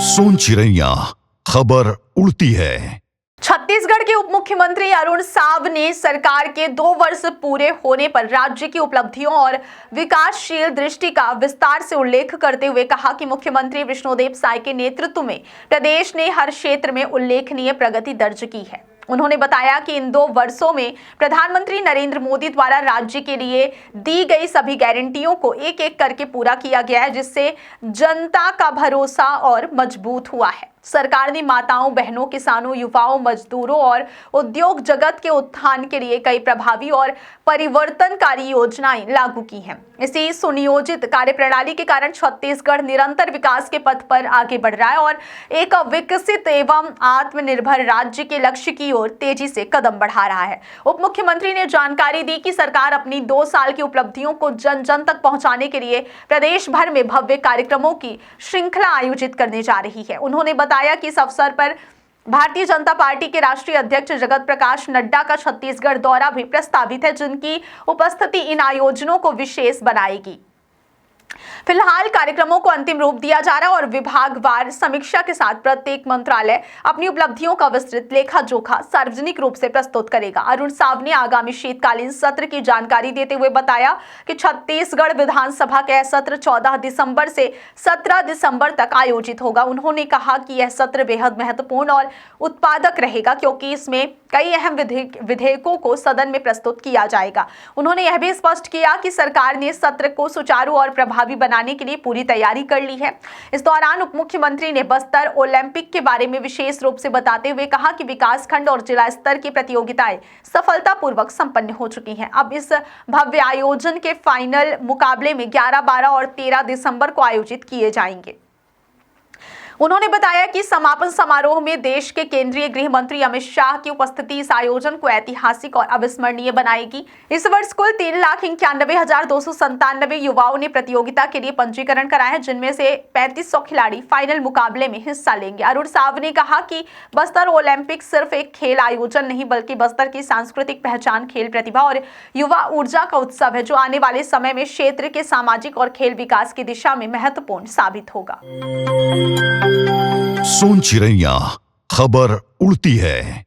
सोन चिरैया, खबर उड़ती है। छत्तीसगढ़ के उप मुख्यमंत्री अरुण साव ने सरकार के 2 वर्ष पूरे होने पर राज्य की उपलब्धियों और विकासशील दृष्टि का विस्तार से उल्लेख करते हुए कहा कि मुख्यमंत्री विष्णुदेव साय के नेतृत्व में प्रदेश ने हर क्षेत्र में उल्लेखनीय प्रगति दर्ज की है। उन्होंने बताया कि इन 2 वर्षों में प्रधानमंत्री नरेंद्र मोदी द्वारा राज्य के लिए दी गई सभी गारंटियों को एक एक करके पूरा किया गया है, जिससे जनता का भरोसा और मजबूत हुआ है। सरकार ने माताओं, बहनों, किसानों, युवाओं, मजदूरों और उद्योग जगत के उत्थान के लिए कई प्रभावी और परिवर्तनकारी योजनाएं लागू की हैं। इसी सुनियोजित कार्यप्रणाली के कारण छत्तीसगढ़ निरंतर विकास के पथ पर आगे बढ़ रहा है और एक विकसित एवं आत्मनिर्भर राज्य के लक्ष्य की ओर तेजी से कदम बढ़ा रहा है। उप मुख्यमंत्री ने जानकारी दी कि सरकार अपनी 2 साल की उपलब्धियों को जन जन तक पहुंचाने के लिए प्रदेश भर में भव्य कार्यक्रमों की श्रृंखला आयोजित करने जा रही है। उन्होंने बताया कि इस अवसर पर भारतीय जनता पार्टी के राष्ट्रीय अध्यक्ष जगत प्रकाश नड्डा का छत्तीसगढ़ दौरा भी प्रस्तावित है, जिनकी उपस्थिति इन आयोजनों को विशेष बनाएगी। फिलहाल कार्यक्रमों को अंतिम रूप दिया जा रहा है और विभागवार समीक्षा के साथ प्रत्येक मंत्रालय अपनी उपलब्धियों का विस्तृत लेखा जोखा सार्वजनिक रूप से प्रस्तुत करेगा। अरुण साव ने आगामी शीतकालीन सत्र की जानकारी देते हुए बताया कि छत्तीसगढ़ विधानसभा का यह सत्र 14 दिसंबर से 17 दिसंबर तक आयोजित होगा। उन्होंने कहा कि यह सत्र बेहद महत्वपूर्ण और उत्पादक रहेगा, क्योंकि इसमें कई अहम विधेयकों को सदन में प्रस्तुत किया जाएगा। उन्होंने यह भी स्पष्ट किया कि सरकार ने सत्र को सुचारू और प्रभावी बनाने के लिए पूरी तैयारी कर ली है। इस दौरान उप मुख्यमंत्री ने बस्तर ओलंपिक के बारे में विशेष रूप से बताते हुए कहा कि विकासखंड और जिला स्तर की प्रतियोगिताएं सफलतापूर्वक संपन्न हो चुकी हैं। अब इस भव्य आयोजन के फाइनल मुकाबले में 11, 12 और 13 दिसंबर को आयोजित किए जाएंगे। उन्होंने बताया कि समापन समारोह में देश के केंद्रीय गृह मंत्री अमित शाह की उपस्थिति इस आयोजन को ऐतिहासिक और अविस्मरणीय बनाएगी। इस वर्ष कुल 3,91,297 युवाओं ने प्रतियोगिता के लिए पंजीकरण कराया है, जिनमें से 3500 खिलाड़ी फाइनल मुकाबले में हिस्सा लेंगे। अरुण साव ने कहा कि बस्तर ओलंपिक सिर्फ एक खेल आयोजन नहीं, बल्कि बस्तर की सांस्कृतिक पहचान, खेल प्रतिभा और युवा ऊर्जा का उत्सव है, जो आने वाले समय में क्षेत्र के सामाजिक और खेल विकास की दिशा में महत्वपूर्ण साबित होगा। सोन चिरैया, खबर उड़ती है।